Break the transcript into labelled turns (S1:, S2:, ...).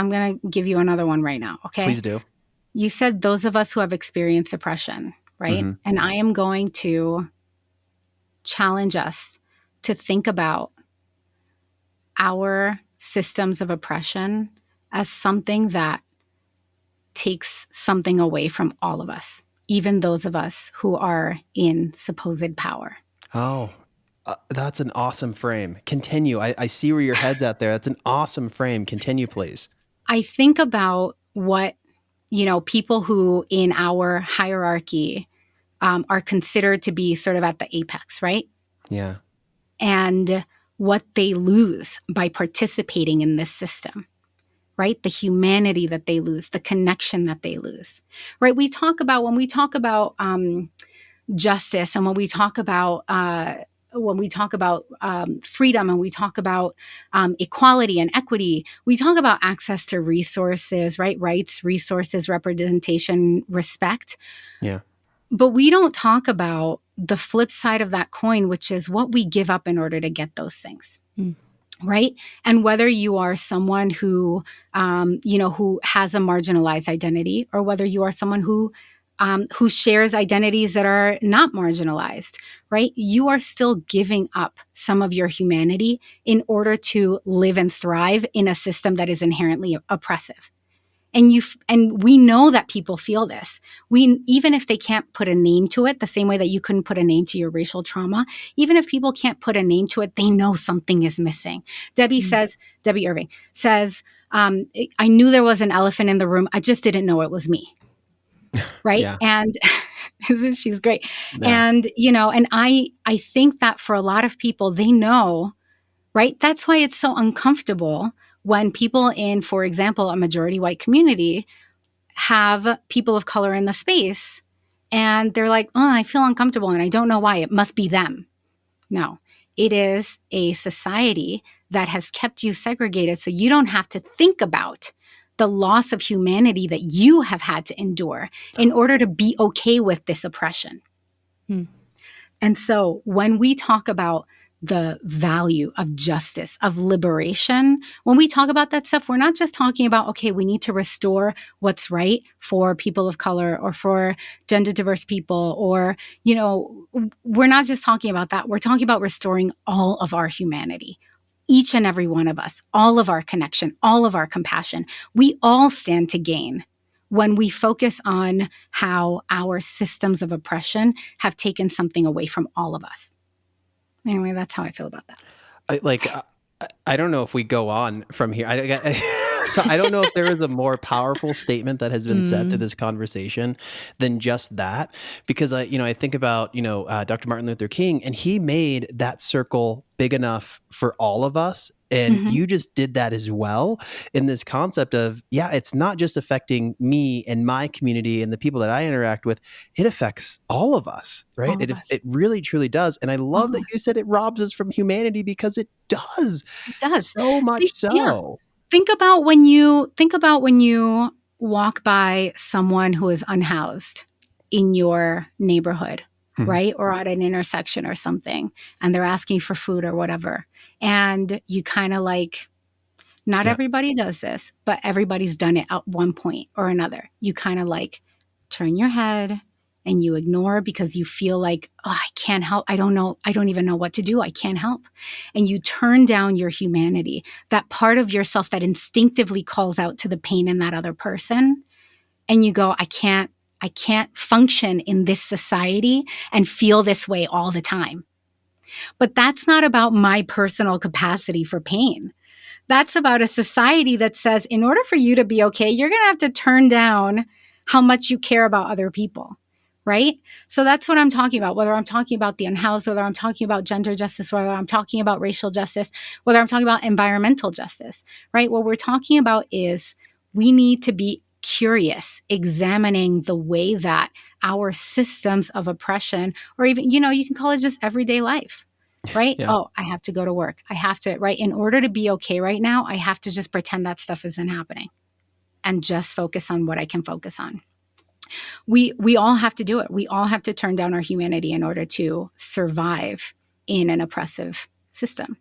S1: I'm going to give you another one right now. Okay.
S2: Please do.
S1: You said those of us who have experienced oppression, right?
S2: Mm-hmm.
S1: And I am going to challenge us to think about our systems of oppression as something that takes something away from all of us, even those of us who are in supposed power.
S2: Oh, that's an awesome frame. Continue. I see where your head's at there. That's an awesome frame. Continue, please.
S1: I think about what, people who in our hierarchy are considered to be sort of at the apex, right?
S2: Yeah.
S1: And what they lose by participating in this system, right? The humanity that they lose, the connection that they lose, right? When we talk about justice, and when we talk about freedom, and we talk about equality and equity, we talk about access to resources, right? Rights, resources, representation, respect.
S2: Yeah.
S1: But we don't talk about the flip side of that coin, which is what we give up in order to get those things.
S3: Mm.
S1: Right. And whether you are someone who, who has a marginalized identity, or whether you are someone who shares identities that are not marginalized, right? You are still giving up some of your humanity in order to live and thrive in a system that is inherently oppressive. And we know that people feel this. Even if they can't put a name to it, the same way that you couldn't put a name to your racial trauma, even if people can't put a name to it, they know something is missing. Debbie Irving says, I knew there was an elephant in the room. I just didn't know it was me. Right.
S2: Yeah.
S1: And she's great.
S2: Yeah.
S1: And, and I think that for a lot of people, they know, right? That's why it's so uncomfortable when people in, for example, a majority white community have people of color in the space, and they're like, oh, I feel uncomfortable and I don't know why. It must be them. No, it is a society that has kept you segregated, so you don't have to think about the loss of humanity that you have had to endure in order to be okay with this oppression. And so when we talk about the value of justice, of liberation, when we talk about that stuff, we're not just talking about, okay, we need to restore what's right for people of color or for gender diverse people, or, we're not just talking about that. We're talking about restoring all of our humanity, each and every one of us, all of our connection, all of our compassion. We all stand to gain when we focus on how our systems of oppression have taken something away from all of us. Anyway, that's how I feel about that.
S2: I don't know if we go on from here. So I don't know if there is a more powerful statement that has been said to this conversation than just that, because I think about, Dr. Martin Luther King, and he made that circle big enough for all of us. And you just did that as well in this concept of, it's not just affecting me and my community and the people that I interact with. It affects all of us, right? It really, truly does. And I love that you said it robs us from humanity, because it does.
S1: It does.
S2: So much so.
S1: Yeah. Think about when you walk by someone who is unhoused in your neighborhood, right? Or at an intersection or something, and they're asking for food or whatever. And you kind of not everybody does this, but everybody's done it at one point or another. You kind of turn your head and you ignore because you feel like, oh, I can't help. I don't know. I don't even know what to do. I can't help. And you turn down your humanity, that part of yourself that instinctively calls out to the pain in that other person. And you go, I can't function in this society and feel this way all the time. But that's not about my personal capacity for pain. That's about a society that says, in order for you to be okay, you're going to have to turn down how much you care about other people. Right? So that's what I'm talking about, whether I'm talking about the unhoused, whether I'm talking about gender justice, whether I'm talking about racial justice, whether I'm talking about environmental justice, right? What we're talking about is we need to be curious, examining the way that our systems of oppression, or even, you can call it just everyday life, right?
S2: Yeah.
S1: Oh, I have to go to work. I have to, right? In order to be okay right now, I have to just pretend that stuff isn't happening and just focus on what I can focus on. We all have to do it. We all have to turn down our humanity in order to survive in an oppressive system.